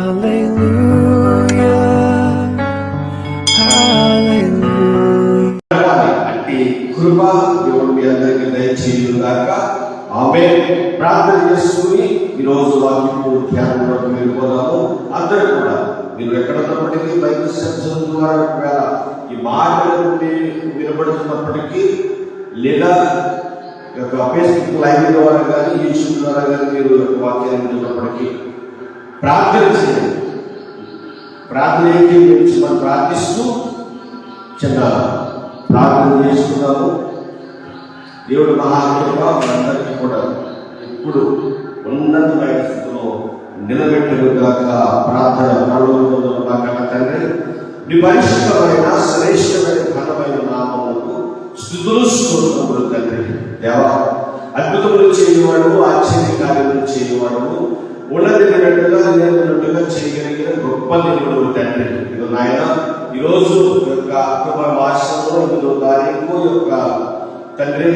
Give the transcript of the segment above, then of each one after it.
అట్టి కృప దేవుడు మీ అందరికీ దయచేయుగాక. ఆమేన్. ప్రార్థన చేసుకుని ఈరోజు వాక్యము ధ్యానంలోకి వెళ్ళిపోదాము. అందరూ కూడా మీరు ఎక్కడున్నప్పటికీ బైబిల్ శబ్దం ద్వారా ఒకవేళ ఈ మాటలు వినబడుతున్నప్పటికీ లేదా ఫేస్బుక్ లైవ్ ద్వారా కానీ యూట్యూబ్ ద్వారా కానీ మీరు వాక్యాన్ని వింటున్నప్పటికీ ప్రార్థన చేయండి. ప్రార్థన ఏంటి గురించి మనం ప్రార్థిస్తూ చిన్న ప్రార్థన చేసుకున్నాము. దేవుడు మహాకృప మనందరికీ కూడా ఇప్పుడు ఉన్నతమైన స్థితిలో నిలబెట్టలుగాక. ప్రార్థన ప్రారంభంగా తండ్రి, నీ పరిశుద్ధమైన శ్రేష్టమైన ఘనమైన నామములకు స్తుతులు స్తోత్రములు తండ్రి. దేవా, అద్భుతములు చేయవాడు, ఆశ్చర్య కార్యములు చేయవాడు, ఉన్నదిన్నట్టుగా నిలబడినట్టుగా చేయగలిగిన గొప్ప దేవుడు తండ్రి. ఇది నాయన ఈరోజు యొక్క అక్టోబర్ మాసంలో 8వ తారీఖు యొక్క తండ్రి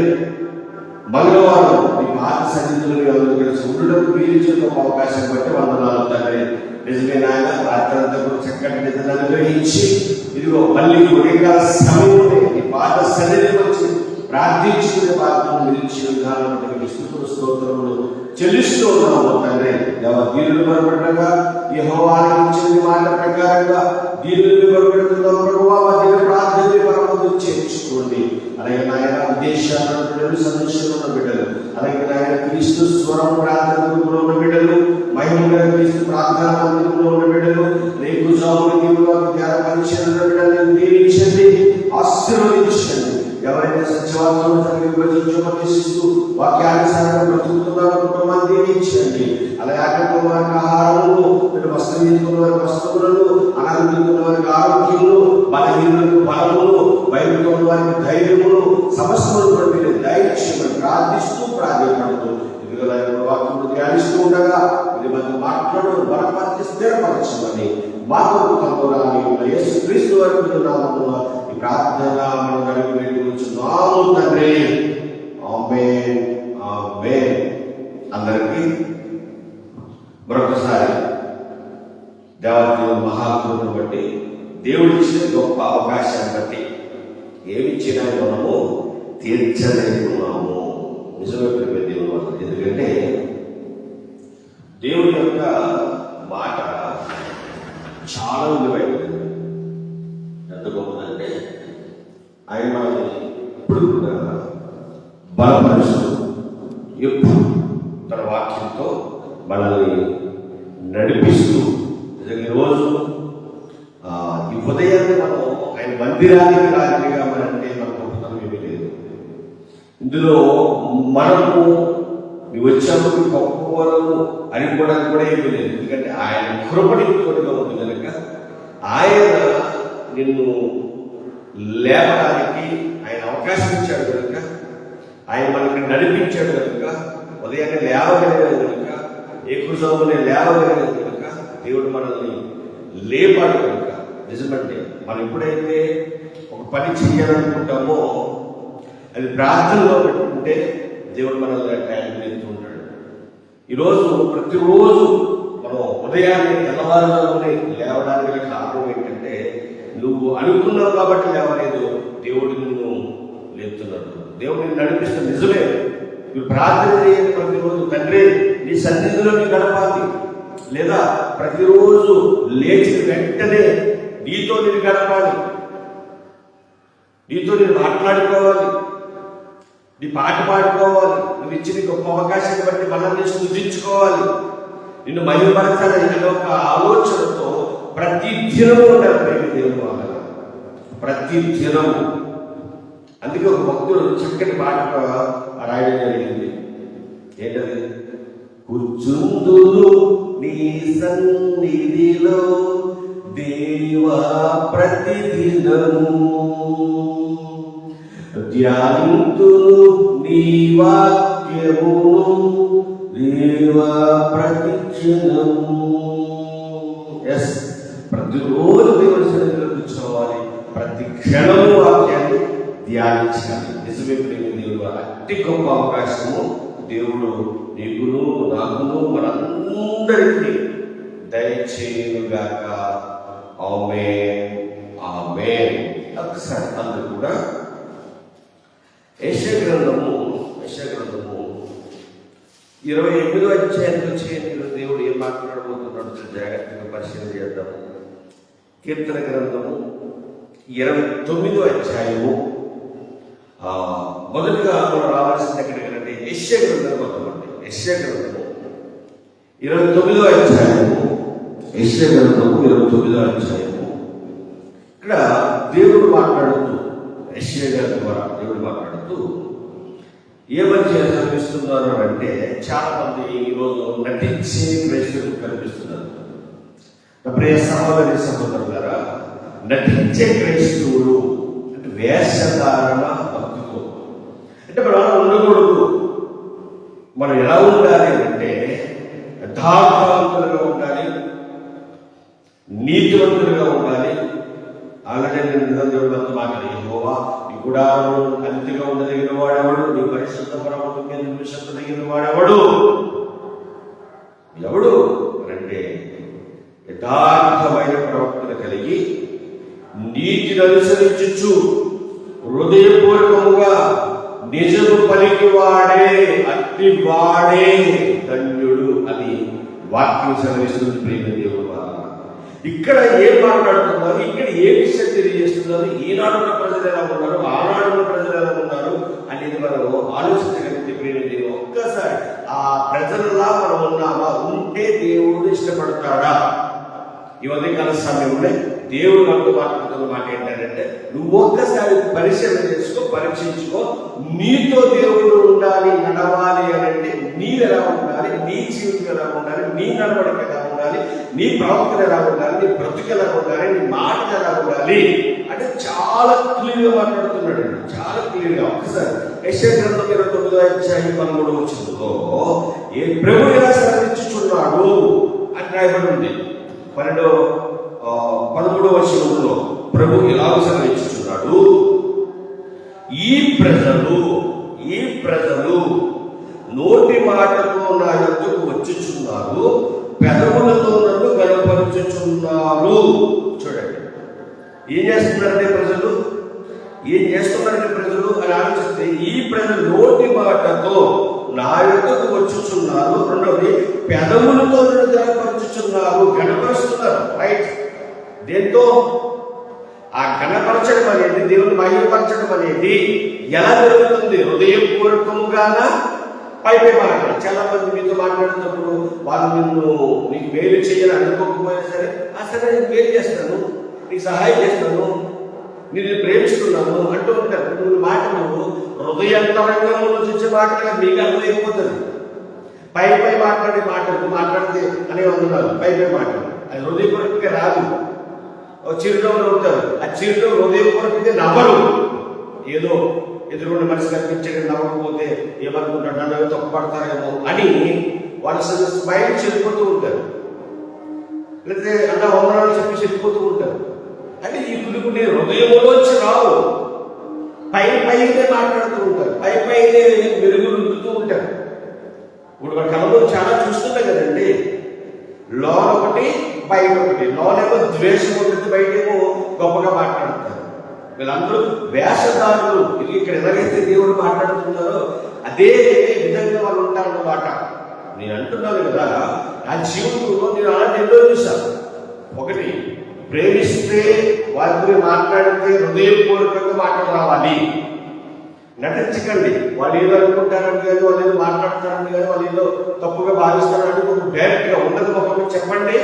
మంగళవారం ఈ పాత సన్నిధిలో ఉండడం వీరిచిన అవకాశం బట్టి వందనాలు తండ్రి. నిజమే నాయన, రాత్రంతా కూడా చక్కటి నిధులు అనుగ్రహించి ఇదిగో మళ్ళీ ఉదయకాల సమయంలో ఈ పాత సన్నిధి వచ్చి ప్రార్థించుకునే పాత్రను నిలిచిన విధానం స్తుతులు స్తోత్రములు చెల్లిస్తూ ఉన్నాము తండ్రి. దీనులు బలపడగా యెహోవా ఇచ్చిన మాట ప్రకారంగా దీనులు బలపెడుతున్నాం ప్రభువా. మా దీని ప్రార్థన పరమందు చేర్చుకోండి. అలాగే నాయన విదేశాల్లో బిడ్డలు, సందేశంలో ఉన్న బిడ్డలు, అలాగే నాయన క్రీస్తు స్వరం ప్రార్థనలో ఉన్న బిడ్డలు, మహిళ క్రీస్తు ప్రార్థనా మందిరంలో ఉన్న బిడ్డలు, రేపు జాములకి ధ్యాన పరిచయంలో బిడ్డలను దీవించండి, ఆశీర్వదించండి. ఎవరైతే సత్యవాక్యం విభజించు వాక్యానుసారంగా బ్రతుకుతున్నారో కుటుంబాన్ని దీవించండి. అలాగే ఆకలితో వారికి ఆహారములు, వస్త్రం తీసుకున్న వారికి వస్త్రములను, అనారోగ్యంతో వారికి ఆరోగ్యములు, బలహీనులకు బలములు, భయంతో ఉన్న వారికి ధైర్యములు, సమస్యలు మీరు దయచేయమని ప్రార్థిస్తూ ప్రార్థించడంతో వాక్యములు ధ్యానిస్తూ ఉండగా ఇది మంది మాట్లాడు బలపరిచి స్థిరపరచమని మాతో యేసుక్రీస్తు వారి నామమున ఈ ప్రార్థన మనం నడిపించున్నాము తండ్రి. ఆమేన్, ఆమేన్. అందరికీ మరొకసారి దేవాలయం మహాకృపను బట్టి, దేవుడు ఇచ్చిన గొప్ప అవకాశాన్ని బట్టి ఏమిచ్చినా మనము తీర్చలేకున్నాము. నిజమే దేవుడు వల్ల. ఎందుకంటే దేవుడి యొక్క మాట చాలా విలువైనది. ఎంత గొప్పదంటే ఆయన ఎప్పుడు కూడా బలపరుస్తూ ఎప్పుడు తన వాక్యంతో మనల్ని నడిపిస్తూ, ఈరోజు ఈ ఉదయాన్ని మనం ఆయన మందిరానికి రాజుగా మనంటే మన గొప్పతనం ఏమీ లేదు. ఇందులో మనము వచ్చాము గొప్పవాళ్ళము అనుకోవడానికి కూడా ఏమీ లేదు. ఎందుకంటే ఆయన కృపణితోడుగా ఉంది కనుక ఆయన నిన్ను లేవడానికి ఆయన అవకాశం ఇచ్చాడు కనుక, ఆయన మనకి నడిపించాడు కనుక, ఉదయాన్నే లేవగలిగాడు కనుక, ఎక్కువనే లేవగలిగాడు కనుక, దేవుడు మనల్ని లేపాడు కనుక. నిజమంటే మనం ఎప్పుడైతే ఒక పని చేయాలనుకుంటామో అది ప్రార్థనలో పెట్టుకుంటే దేవుడు మనల్ని ఎత్తు ఉంటాడు. ఈరోజు ప్రతిరోజు మనం ఉదయాన్నే తెల్లవారుజామునే లేవడానికి కారణం ఏంటంటే నువ్వు అనుకున్నావు కాబట్టి లేవలేదు, దేవుడు నిన్ను లేపుతున్నాడు, దేవుడు నిన్ను నడిపిస్తున్న. నిజమే, నువ్వు ప్రార్థన చేయాలి ప్రతిరోజు. తండ్రి నీ సన్నిధిలో నీ గడపాలి, లేదా ప్రతిరోజు లేచిన వెంటనే నీతో నేను గడపాలి, నీతో నేను మాట్లాడుకోవాలి, నీ పాట పాడుకోవాలి, నువ్వు ఇచ్చిన గొప్ప అవకాశాన్ని బట్టి మనల్ని స్తుతించుకోవాలి, నిన్ను మహిమపరచాలి అనే ఒక ఆలోచనతో ప్రతి దినము ఉండాలి దేవుడు వల్ల. ప్రతి దినము. అందుకే ఒక భక్తుడు చక్కటి పాట రాయడం జరిగింది. ఏంటది? కూర్చుందులు నీ సన్నిధిలో దేవా ప్రతిదినము, ధ్యానింతులు నీ వాక్యమును దేవా ప్రతిక్షణము. ఎస్, ప్రతిరోజు దేవుడి సన్నిధిలో కూర్చోవాలి, ప్రతి క్షణము వాక్యాన్ని ధ్యానించాలి. నిజమే దేవుడు అతి గొప్ప అవకాశము దేవుడు నీకును నాకును మనందరికీ దయచేయుగాక. ఆమేన్, ఆమేన్. ఒక్కసారి అందరూ కూడా యెషయా గ్రంథము 28వ అధ్యాయానికి వచ్చే దేవుడు ఏం మాట్లాడబోతున్నాడు జాగ్రత్తగా పరిశీలన చేద్దాము. కీర్తన గ్రంథము 29వ అధ్యాయము. మొదటిగా మనం రావాల్సింది ఎక్కడికంటే యెషయా గ్రంథం మొదలుపండి. యెషయా గ్రంథము 29వ అధ్యాయము. యెషయా గ్రంథము 29వ అధ్యాయము. ఇక్కడ దేవుడు మాట్లాడుతూ, యెషయా గారి ద్వారా దేవుడు మాట్లాడుతూ ఏమని కనిపిస్తున్నారు అంటే, చాలా మంది ఈరోజు నటించే క్రైస్తవులు కనిపిస్తున్నారు. ప్రియ సహోదరి సహోదరులారా, నటించే క్రైస్తవులు అంటే వేషధారణ భక్తితో అంటే మనం ఉండకూడదు. మనం ఎలా ఉండాలి అంటే యథార్థవంతులుగా ఉండాలి, నీతివంతులుగా ఉండాలి. అలాగే దేవుడు అంత మాట్లాడి, యెహోవా నీ గుడారము అతిథిగా ఉండదగిన వాడెవడు, నీ పరిశుద్ధ పర్వతం మీద నివసించదగిన వాడెవడు? ఎవడు అంటే యథార్థమైన ప్రవర్తన కలిగి నీతిని అనుసరించు హృదయపూర్వకముగా నిజము పలికి వాడే అట్టి వాడే ధన్యుడు అని వాక్యం సెలవిస్తుంది. ప్రేమ దేవుడు ఇక్కడ ఏం మాట్లాడుతున్నారు, ఇక్కడ ఏ విషయం తెలియజేస్తున్నారు, ఈనాడున్న ప్రజలు ఎలా ఉన్నారు, ఆనాడున్న ప్రజలు ఎలా ఉన్నారు అనేది మనం ఆలోచించగలిగితే ప్రేమ దేవుడు ఒక్కసారి ఆ ప్రజలలా మనం ఉన్నామా, ఉంటే దేవుడు ఇష్టపడతాడా? ఈ ఉదయకాల సమయంలో దేవుడు మనతో మాట్లాడుతున్న మాట ఏంటంటే, నువ్వు ఒక్కసారి పరిశీలన చేసుకో, పరీక్షించుకో. నీతో దేవుడు ఉండాలి, నడవాలి అని అంటే నీవు ఎలా ఉండాలి, నీ జీవితం ఎలా ఉండాలి, నీ నడవడిక ఎలా ఉండాలి, నీ ప్రవర్తన ఎలా ఉండాలి, నీ బ్రతుకు ఎలా ఉండాలి, నీ మాట ఎలా ఉండాలి అంటే చాలా క్లియర్గా మాట్లాడుతున్నాడు. చాలా క్లియర్గా. ఒక్కసారి యెషయా గ్రంథం 29వ అధ్యాయం 13వ వచనంలో ఏ ప్రభువు ఎలా సెలవిచ్చుచున్నాడు అని రాయబడి ఉంది. 13వ వచనంలో ప్రభు ఎలా సెలవిచ్చుచున్నాడు, ఈ ప్రజలు నోటి మాటతో నా యొద్దకు వచ్చుచున్నారు, పెదవులతో నన్ను గనపరుచుచున్నారు. చూడండి, ఏం చేస్తున్నారంటే ప్రజలు అని ఆలోచిస్తే, ఈ ప్రజలు నోటి మాటతో నా యొద్దకు వచ్చుచున్నారు, రెండవది పెదవులతో నన్ను గనపరుచుచున్నారు. గనపరుస్తున్నారు, రైట్. దేంతో? ఆ గణపరచడం అనేది, దేవుని మహిమపరచడం అనేది ఎలా జరుగుతుంది? హృదయపూర్వకముగానా, పై మాట్లాడాలి. చాలా మంది మీతో మాట్లాడుతున్నప్పుడు వాళ్ళు నీకు మేలు చేయాలని అనుకోకపోయినా సరే, సరే నేను మేలు చేస్తాను, నీకు సహాయం చేస్తాను, నేను ప్రేమిస్తున్నాను అంటూ ఉంటారు. నువ్వు మాటలు హృదయంతరంగా చూసే మాటలుగా మీకు అర్థమైపోతుంది. పై మాట్లాడే మాట్లాడితే అనే వందనాలు పై మాటలు, అది హృదయపూర్వకంగా రాదు. చిరునవ్వులు ఉంటారు, ఆ చిరునవ్వు హృదయపూర్వకంగా నవ్వరు. ఏదో ఎదురున్న మనిషి కనిపించడం నవ్వకపోతే ఏమనుకుంటాడు, నన్ను తప్పుపడతారేమో అని వాళ్ళ స్మైల్ చెడిపోతూ ఉంటారు, లేకపోతే అన్న వందనాలు చెప్పి చెడిపోతూ ఉంటారు. అంటే ఈ కులుకునే హృదయంలోంచి రావు, పైనే మాట్లాడుతూ ఉంటారు, పైనే మెరుగులు రుద్దుతూ ఉంటారు. ఇప్పుడు మన కళలో చాలా చూస్తున్నాం కదండి, లోన ఒకటి బయట ఒకటి. లోనేమో ద్వేషం ఉంటుంది, బయటేమో గొప్పగా మాట్లాడుతారు. వీళ్ళందరూ వేషధారులు. ఇక్కడ ఎలాగైతే దేవుడు మాట్లాడుతున్నారో అదే విధంగా వాళ్ళు ఉంటారన్నమాట. నేను అంటున్నాను కదా, నా జీవితంలో నేను అలాంటి ఎన్నో చూశాను. ఒకటి, ప్రేమిస్తే వారితో మాట్లాడితే హృదయపూర్వకంగా మాటలు రావాలి. నటించకండి. వాళ్ళు ఏదో అనుకుంటారని కానీ, వాళ్ళు ఏదో మాట్లాడతారని కానీ, వాళ్ళు ఏదో తప్పుగా భావిస్తారని డైరెక్ట్ గా ఉండదు. ఒకటి చెప్పండి,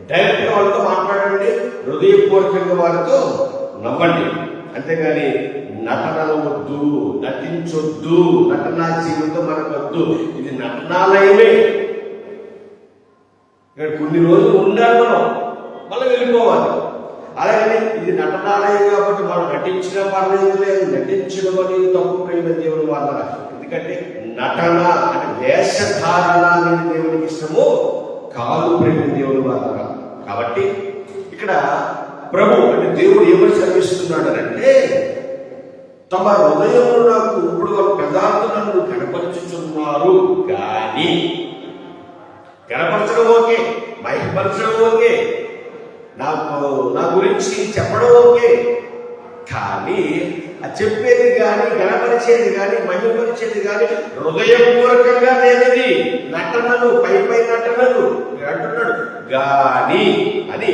డైరెక్ట్ గా వాళ్ళతో మాట్లాడండి, హృదయపూర్వకంగా వాళ్ళతో నవ్వండి. అంతేగాని నటనలు వద్దు, నటించొద్దు, నటనా జీవితం మనకు వద్దు. ఇది నటనాలయమే. ఇక్కడ కొన్ని రోజులు ఉండాలి, మనం మళ్ళీ వెళ్ళిపోవాలి. అలాగే ఇది నటనాలయం కాబట్టి మనం నటించిన పర్లేదు లేదు, నటించడం అనేది తప్పు ప్రేమ దేవుని వల్ల. ఎందుకంటే నటన అంటే వేషధారణ అనేది దేవునికి ఇష్టము కాదు ప్రేమ దేవుని వల్ల. కాబట్టి ఇక్కడ ప్రభు అంటే దేవుడు ఏమని శ్రమిస్తున్నాడు అంటే, తమ హృదయంలో నాకు ఇప్పుడు పెదార్థులను కనపరుచుచున్నారు. కానీ కనపరచడం ఓకే, మహిమపరచడం ఓకే, నా గురించి చెప్పడం ఓకే, కానీ ఆ చెప్పేది కానీ గణపరిచేది కానీ మహిమపరిచేది కానీ హృదయపూర్వకంగా లేనిది నటనలు, పై నటనలు అంటున్నాడు. గాని అని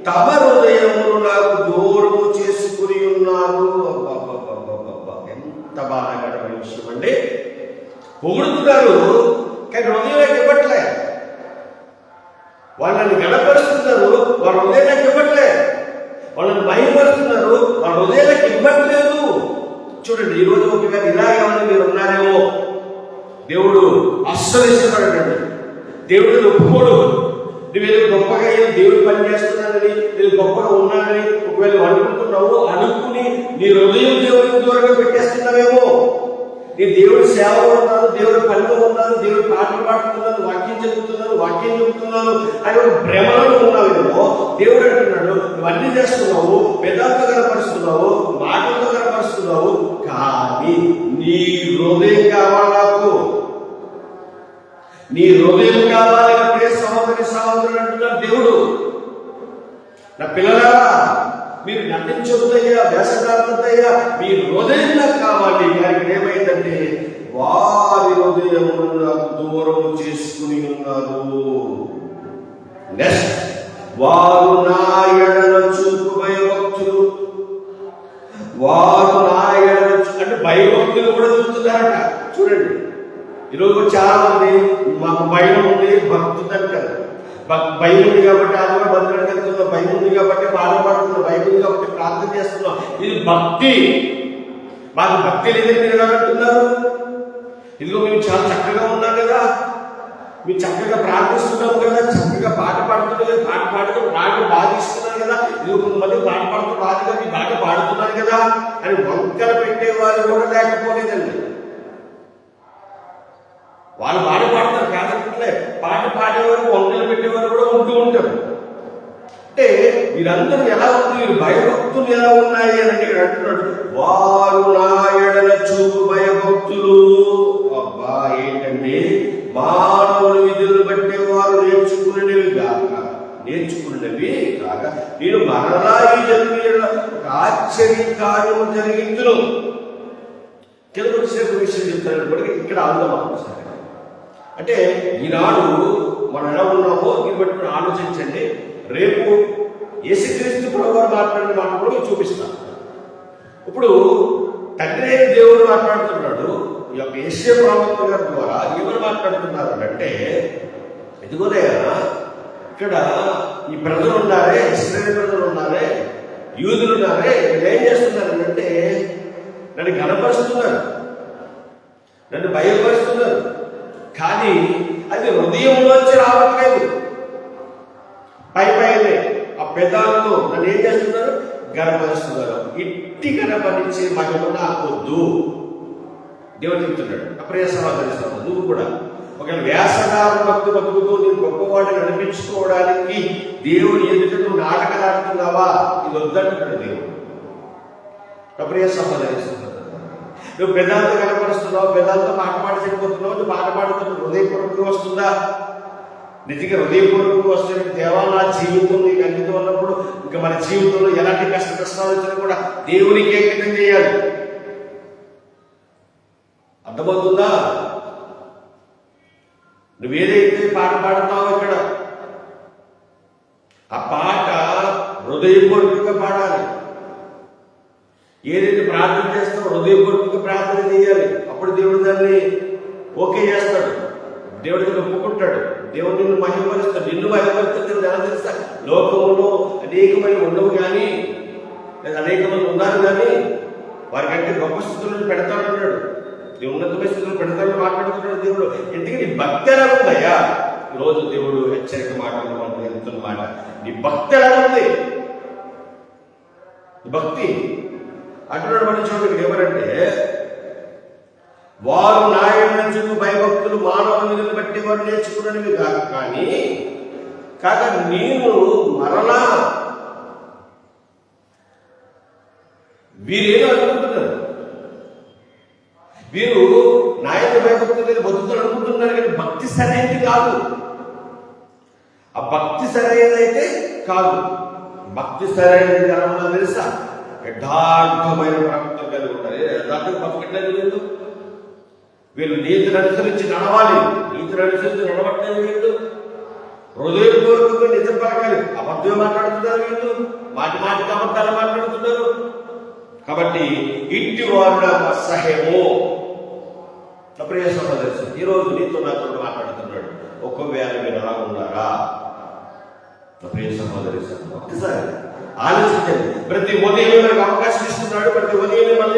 తమ హృదయమును నాకు దూరము చేసుకుని ఉన్నారు. ఎంత బాధాకరమైన విషయం అండి. పొగుడుతున్నారు కానీ హృదయం ఇవ్వట్లే. వాళ్ళని గణపరుస్తున్నారు, వాళ్ళ హృదయానికి ఇవ్వట్లే. వాళ్ళని భయపడుతున్నారు, వాళ్ళ హృదయానికి ఇవ్వట్లేదు. చూడండి, ఈరోజు ఒకవేళ ఇలాగేమని మీరు ఉన్నారేమో, దేవుడు అస్సలు ఇష్టపడకండి. దేవుడు ఒప్పుకోడు. నువ్వేదో గొప్పగా దేవుడు పని చేస్తున్నానని, నేను గొప్పగా ఉన్నానని ఒకవేళ అనుకుంటున్నావు, అనుకుని నీ హృదయం దేవుడికి దూరంగా పెట్టేస్తున్నావేమో. నేను దేవుడి సేవలో ఉన్నాను, దేవుడి పనిలో ఉన్నాను, దేవుడి పాటలు పాడుతున్నాను, వాక్యం చెబుతున్నాను అని ఒక భ్రమలో ఉన్నావేమో. దేవుడు అంటున్నాడు, నువ్వన్నీ చేస్తున్నావు, పెదాలతో కనపరుస్తున్నావు, మాటలతో కనపరుస్తున్నావు, కానీ నీ హృదయం కావాలి. నాకు నీ హృదయం కావాలి. అప్పుడే సహోదరుడు అంటున్నాడు దేవుడు. నా పిల్లలారా, మీరు నటించొద్దయ్యా, వేసగాలొద్దయ్యా, మీ హృదయం నాకు కావాలి. కానీ ఏమైందంటే వారి హృదయమును నాకు దూరం చేసుకుని ఉన్నారు. నెక్స్ట్, వారు నా ఎడల చూపు భయభక్తులు. వారు నా ఎడల అంటే భయభక్తులు కూడా చూస్తున్నారట. చూడండి, ఈరోజు చాలా మంది మాకు భయం ఉంది, భక్తులు అంటారు. భయం ఉంది కాబట్టి ఆత్మ బంధువులకు వెళ్తున్నాం, భయం ఉంది కాబట్టి బాధపడుతున్నాం, భయం ఉంది కాబట్టి ప్రార్థన చేస్తున్నాం. ఇది భక్తి. మాకు భక్తి లేదని మీరు ఎలా అంటున్నారు? ఇదిగో మేము చాలా చక్కగా ఉన్నాం కదా, మేము చక్కగా ప్రార్థిస్తున్నాం కదా, చక్కగా పాట పాడుతున్నాం కదా, పాట బాధిస్తున్నాం కదా, ఇదిగో కొంతమంది పాట పాడుతూ బాధగా మీ బాగా పాడుతున్నారు కదా అని వంకలు పెట్టేవారు కూడా లేకపోలేదండి. వాళ్ళు పాట పాడతారు కాదంటే, పాట పాడేవారు వంకలు పెట్టేవారు కూడా ఉంటూ ఉంటారు. అంటే వీరందరూ ఎలా ఉంది, వీరు భయభక్తులు ఎలా ఉన్నాయి అని అంటున్నాడు. వారు నా ఎడల చూపు భయభక్తులు. అబ్బా, ఏంటంటే మానవుల విధులు బట్టే వారు నేర్చుకునేవి కాక నేను మరలా ఈ జన్మ ఆశ్చర్య కార్యము జరిగించును. కింద వచ్చే విషయం చెప్తాను కూడా ఇక్కడ ఆందోళన. అంటే ఈనాడు మనం ఎలా ఉన్నామో దీన్ని బట్టి ఆలోచించండి. రేపు యేసుక్రీస్తు ప్రభువు మాట్లాడిన మాట కూడా చూపిస్తాను. ఇప్పుడు తండ్రి అయిన దేవుడు మాట్లాడుతున్నాడు. ఈ యొక్క యేషయా ప్రవక్త గారి ద్వారా ఎవరు మాట్లాడుతున్నారు అంటే, ఇదిగోనయ్యా, ఇక్కడ ఈ ప్రజలు ఉన్నారే, ఇశ్రాయేలు ప్రజలు ఉన్నారే, యూదులు ఉన్నారే, వీళ్ళు ఏం చేస్తున్నారు అంటే నన్ను గణపరుస్తున్నారు, నన్ను భయపరుస్తున్నారు, కానీ అది హృదయంలోంచి రావట్లేదు. పైనే ఆ పెదాలతో నన్ను ఏం చేస్తున్నారు, గణపరుస్తున్నారు. ఇట్టి గణపరిచే మహిమ నాకొద్దు. దేవుడు చెప్తున్నాడు. అప్రియ సహోదరి నువ్వు కూడా ఒకవేళ వేసగాల భక్తి బతుకుతూ నేను గొప్పవాడిని అనిపించుకోవడానికి దేవుడు ఎదుట నువ్వు నాటకాలు ఆడుతున్నావా, ఇది వద్దంటున్నాడు దేవుడు. అప్రియ సహోదరి నువ్వు పెదాలతో కనపరుస్తున్నావు, పెదాలతో పాట పాడి చనిపోతున్నావు, నువ్వు పాట పాడుతున్నావు, హృదయపూర్వకంగా వస్తుందా? నిజంగా హృదయపూర్వకంగా వస్తే దేవా నా జీవితం నీకు అంకితం ఉన్నప్పుడు ఇంకా మన జీవితంలో ఎలాంటి కష్టాలు వచ్చినా కూడా దేవునికి అంకితం చేయాలి. అర్థమవుతుందా? నువ్వేదైతే పాట పాడుతావో ఇక్కడ ఆ పాట హృదయపూర్వకంగా పాడాలి. ఏదైతే ప్రార్థన చేస్తావో హృదయపూర్వకంగా ప్రార్థన చేయాలి. అప్పుడు దేవుడు దాన్ని ఓకే చేస్తాడు, దేవుడికి ఒప్పుకుంటాడు, దేవుడు నిన్ను మహిమపరుస్తాడు. నిన్ను మహిమపరుస్తాడు. దేవుడు ఎలా తెలుస్తా? లోకంలో అనేకమంది ఉండవు కానీ, లేదా అనేకమంది ఉన్నారు కానీ వారికంటే గొప్ప స్థితులను పెడతాడన్నాడు. నీ ఉన్నతమైన స్థితులను పెడతాడని మాట్లాడుతున్నాడు దేవుడు. ఎందుకంటే నీ భక్తి ఎలా ఉందయ్యా? ఈరోజు దేవుడు హెచ్చరిక మాట్లాడమంటే వెళ్తున్న మాట, నీ భక్తి ఎలా ఉంది? భక్తి అంటున్నాడు. మన చూడండి ఎవరంటే, వారు నాయన చూపు భయభక్తులు మానవ విధులు బట్టి వారు నేర్చుకున్నవి కాదు, కానీ కాక నేను మరలా వీరేదో అనుకుంటున్నారు. వీరు నాయన భయభక్తులు బతుకుతారు అనుకుంటున్నారు, కానీ భక్తి సరైనది కాదు. ఆ భక్తి సరైనదైతే కాదు. భక్తి సరైనది కారణంలో తెలుసా? యథార్థమైన ప్రవర్తన కలిగి ఉండాలి. యథార్థంగా బతకట్లేదు వీళ్ళు. వీళ్ళు నీతిని అనుసరించి నడవాలి. నీతిని అనుసరించి నడవట్లేదు వీళ్ళు. హృదయపూర్వకంగా నిజం పలకాలి. అబద్ధం మాట్లాడుతున్నారు వీళ్ళు. మాటి మాటికి అబద్ధాలు మాట్లాడుతున్నారు. కాబట్టి ఇంటి వారు నాకు అసహ్యము. ప్రియ సహోదరు, ఈరోజు నీతో నాతో మాట్లాడుతున్నాడు. ఒకవేళ మీరు అలా ఉన్నారా? ప్రియ సహోదరి, ఒకసారి ఆలోచించండి. ప్రతి ఉదయం మనకు అవకాశం ఇస్తున్నాడు. ప్రతి ఉదయం మళ్ళీ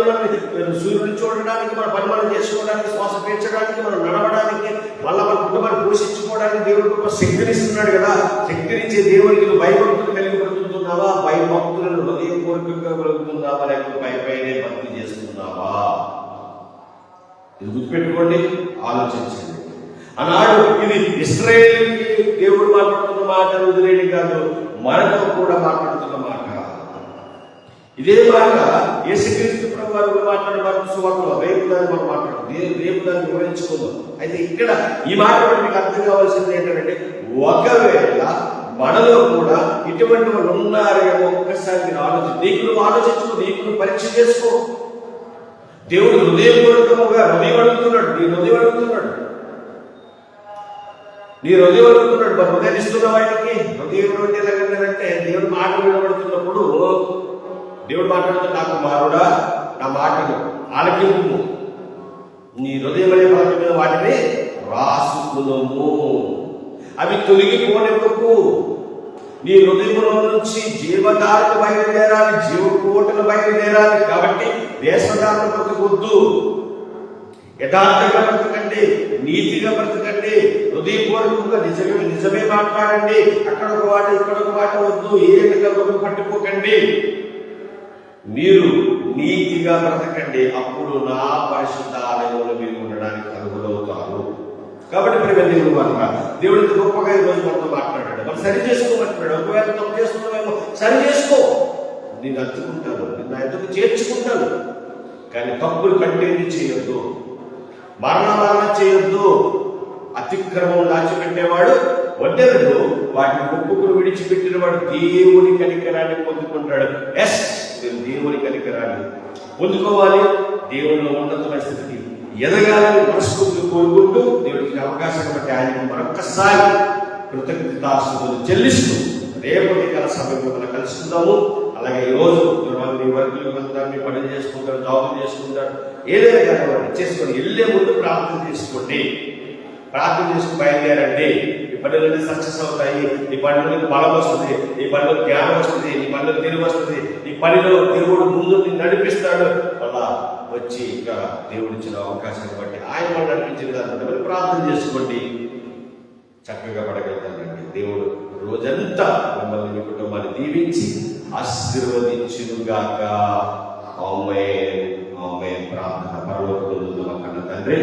సూర్యుడిని చూడడానికి, మన పని మనం చేసుకోవడానికి, శ్వాస పీల్చడానికి, మనం నడవడానికి, మళ్ళీ మన కుటుంబాన్ని పోషించుకోవడానికి దేవుడు గొప్ప శక్తినిస్తున్నాడు కదా. శక్తినిచ్చే దేవుడికి నువ్వు భయభక్తులు కలిగి బ్రతుకుతున్నావా? భయభక్తులను హృదయపూర్వకంగా బ్రతుకుతున్నావా? లేకపోతే పైపైనే భక్తి చేస్తున్నావా? ఇది గుర్తుపెట్టుకోండి, ఆలోచించండి. ఆనాడు ఇది ఇశ్రాయేలుకి దేవుడు మాట్లాడుతున్న మాట వదిలేని కాదు, మనతో కూడా మాట్లాడుతున్న మాట. ఇదే మాట యేసుక్రీస్తు ప్రభువు వారు మాట్లాడే మాట సువార్తలో. రేపు దాన్ని మనం మాట్లాడుతాం, రేపు దాన్ని వివరించుకుందాం. అయితే ఇక్కడ ఈ మాట మీకు అర్థం కావాల్సింది ఏంటంటే, ఒకవేళ మనలో కూడా ఇటువంటి వాళ్ళు ఉన్నారేమో ఒక్కసారి మీరు నీకు నువ్వు ఆలోచించుకో, నీకు నువ్వు పరీక్ష చేసుకో. దేవుడు హృదయపూర్వకముగా హృదయం అడుగుతున్నాడు, నీ హృదయం అడుగుతున్నాడు, నీ హృదయం అడుగుతున్నాడు. మరి హృదయం ఇస్తున్నావు ఆయనకి. హృదయం ఎలాగంటే దేవుడు మాట వినబడుతున్నప్పుడు దేవుడు మాట్లాడుతున్న నాకు మారుడా నా మాటలు ఆలకింపు, నీ హృదయం అనే పలక మీద వాటిని రాసుకున్నాము, అవి తొలగిపోనివ్వకు. నీ హృదయంలో నుంచి జీవధారలు బయలుదేరాలి, జీవకోటలు బయలుదేరాలి. కాబట్టి వేషధారణ బ్రతకొద్దు, యథార్థంగా బ్రతకండి, నీతిగా బ్రతకండి, హృదయపూర్వకంగా నిజమే మాట్లాడండి. అక్కడ ఒక మాట ఇక్కడ ఒక మాట వద్దు, ఏ విధంగా పట్టుకోకండి. మీరు నీతిగా బ్రతకండి, అప్పుడు నా పరిశుద్ధ ఆలయంలో మీరు ఉండడానికి అర్హులవుతారు. కాబట్టి ప్రేమ దేవుడు అన్న దేవుడికి గొప్పగా ఈరోజు మనతో మాట్లాడాడు. మనం సరి చేసుకోమంటున్నాడు. ఒకవేళ తప్పు చేస్తున్నామేమో సరి చేసుకో, నేను అత్తుకుంటాను, నిన్ను ఎందుకు చేర్చుకుంటాను. కానీ తప్పులు కంటిన్యూ చేయొద్దు, మరణ చేయొద్దు. అతిక్రమం దాచిపెట్టేవాడు వడ్డెరుడు, వాటిని ఒప్పుకుని విడిచిపెట్టిన వాడు దేవుని కనికరాన్ని పొందుకుంటాడు. ఎస్, మీరు దేవుని కనికరాన్ని పొందుకోవాలి. దేవుని ఉన్నతమైన స్థితికి ఎదగాలని మనస్ఫూర్తిగా కోరుకుంటూ దేవుడికి అవకాశం బట్టి ఆయనకు మరొక్కసారి కృతజ్ఞతాస్తుతులు చెల్లిస్తూ రేపు గల సమయంలో మనం కలుసుకుందాము. అలాగే ఈరోజు మీ వర్గులు మీ పనులు చేసుకుంటారు, జాబులు చేసుకుంటారు, ఏదైనా కానీ చేసుకొని వెళ్ళే ముందు ప్రార్థన చేసుకోండి. ప్రార్థన చేసుకుని బయలుదేరండి. ఈ పనులన్నీ సక్సెస్ అవుతాయి. ఈ పనులకు బలం వస్తుంది, ఈ పనులకు జ్ఞానం వస్తుంది, ఈ పనులకు తెలివి వస్తుంది. ఈ పనిలో దేవుడు ముందు నడిపిస్తాడు. అలా వచ్చి ఇంకా దేవుడు ఇచ్చిన అవకాశాన్ని బట్టి ఆయన మనం నడిపించిన దాన్ని బట్టి ప్రార్థన చేసుకోండి. చక్కగా పడగలుగుతానండి. దేవుడు రోజంతా మిమ్మల్ని మీ కుటుంబాన్ని దీవించి ఆశీర్వదించుగాక. ఆమేన్, ఆమేన్. ప్రార్థన. పరలోకమందున్న మా కన్న తండ్రి,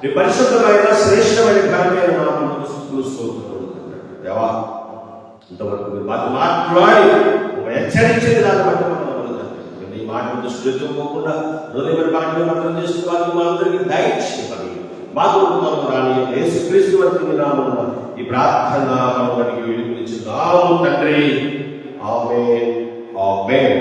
నీ పరిశుద్ధమైన శ్రేష్టమైన ఘనమైన నామమున స్తుతులు స్తోత్రములు దేవా. ఇంతవరకు మీరు మాకు మాట్లాడి హెచ్చరించేది దాన్ని బట్టి మనం నీ మాటను దృష్టిలో పెట్టుకోకుండా హృదయమైన మాటలు అర్థం చేసుకోవాలి. మా అందరికీ దయచేయమని మా కుటుంబంలో రాని యేసుక్రీస్తు వారి నామమున ఈ ప్రార్థన వినిపించుదాము తండ్రి. ఆమేన్, ఆమేన్.